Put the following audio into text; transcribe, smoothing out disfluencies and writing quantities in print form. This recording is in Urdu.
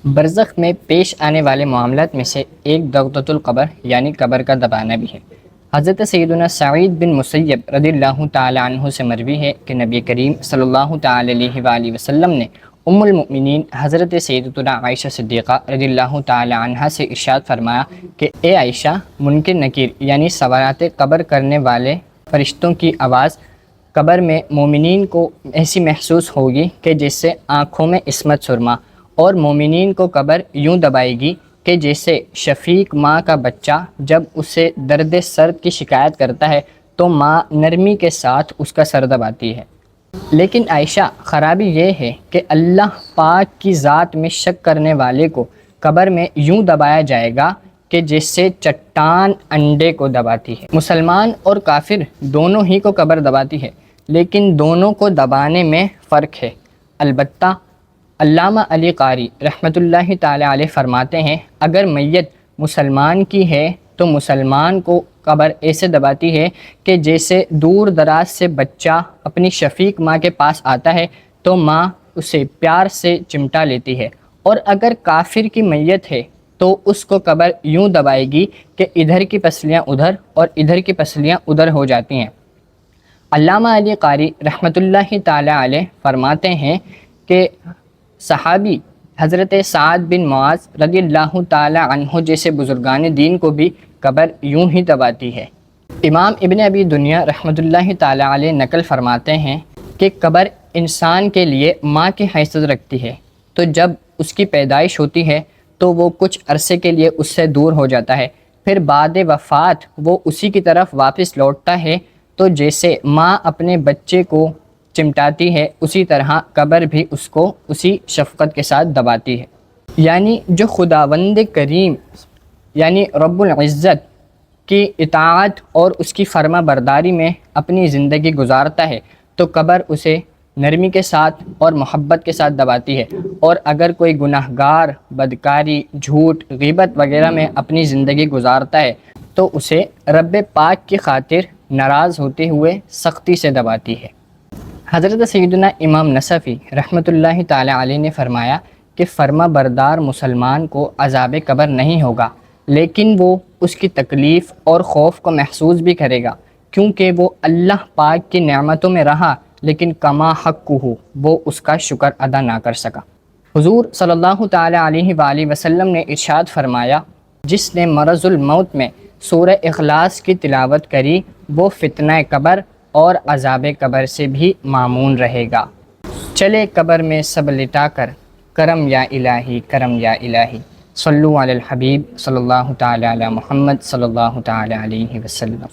برزخ میں پیش آنے والے معاملات میں سے ایک ضغطۃ القبر یعنی قبر کا دبانا بھی ہے۔ حضرت سیدنا سعید بن مسیب رضی اللہ تعالی عنہ سے مروی ہے کہ نبی کریم صلی اللہ تعالی علیہ وآلہ وسلم نے ام المؤمنین حضرت سیدتنا عائشہ صدیقہ رضی اللہ تعالی عنہا سے ارشاد فرمایا کہ اے عائشہ، منکر نکیر یعنی سوالات قبر کرنے والے فرشتوں کی آواز قبر میں مومنین کو ایسی محسوس ہوگی کہ جیسے آنکھوں میں عصمت سرما، اور مومنین کو قبر یوں دبائے گی کہ جیسے شفیق ماں کا بچہ جب اسے درد سر کی شکایت کرتا ہے تو ماں نرمی کے ساتھ اس کا سر دباتی ہے۔ لیکن عائشہ، خرابی یہ ہے کہ اللہ پاک کی ذات میں شک کرنے والے کو قبر میں یوں دبایا جائے گا کہ جیسے چٹان انڈے کو دباتی ہے۔ مسلمان اور کافر دونوں ہی کو قبر دباتی ہے، لیکن دونوں کو دبانے میں فرق ہے۔ البتہ علامہ علی قاری رحمۃ اللہ تعالی علیہ فرماتے ہیں، اگر میت مسلمان کی ہے تو مسلمان کو قبر ایسے دباتی ہے کہ جیسے دور دراز سے بچہ اپنی شفیق ماں کے پاس آتا ہے تو ماں اسے پیار سے چمٹا لیتی ہے، اور اگر کافر کی میت ہے تو اس کو قبر یوں دبائے گی کہ ادھر کی پسلیاں ادھر اور ادھر کی پسلیاں ادھر ہو جاتی ہیں۔ علامہ علی قاری رحمۃ اللہ تعالی علیہ فرماتے ہیں کہ صحابی حضرت سعد بن معاذ رضی اللہ تعالی عنہ جیسے بزرگان دین کو بھی قبر یوں ہی دباتی ہے۔ امام ابن ابی دنیا رحمۃ اللہ تعالی علیہ نقل فرماتے ہیں کہ قبر انسان کے لیے ماں کی حیثیت رکھتی ہے، تو جب اس کی پیدائش ہوتی ہے تو وہ کچھ عرصے کے لیے اس سے دور ہو جاتا ہے، پھر بعد وفات وہ اسی کی طرف واپس لوٹتا ہے، تو جیسے ماں اپنے بچے کو چمٹاتی ہے اسی طرح قبر بھی اس کو اسی شفقت کے ساتھ دباتی ہے۔ یعنی جو خداوند کریم یعنی رب العزت کی اطاعت اور اس کی فرما برداری میں اپنی زندگی گزارتا ہے تو قبر اسے نرمی کے ساتھ اور محبت کے ساتھ دباتی ہے، اور اگر کوئی گناہ گار بدکاری جھوٹ غیبت وغیرہ میں اپنی زندگی گزارتا ہے تو اسے رب پاک کی خاطر ناراض ہوتے ہوئے سختی سے دباتی ہے۔ حضرت سیدنا امام نصفی رحمۃ اللہ تعالی علیہ نے فرمایا کہ فرما بردار مسلمان کو عذاب قبر نہیں ہوگا، لیکن وہ اس کی تکلیف اور خوف کو محسوس بھی کرے گا، کیونکہ وہ اللہ پاک کی نعمتوں میں رہا لیکن کما حق ہو وہ اس کا شکر ادا نہ کر سکا۔ حضور صلی اللہ تعالی علیہ وآلہ وسلم نے ارشاد فرمایا، جس نے مرض الموت میں سورہ اخلاص کی تلاوت کری وہ فتنہ قبر اور عذاب قبر سے بھی مامون رہے گا۔ چلے قبر میں سب لٹا کر، کرم یا الہی کرم یا الہی، صلو علی الحبیب صلی اللہ تعالی علی محمد صلی اللہ تعالی علیہ وسلم۔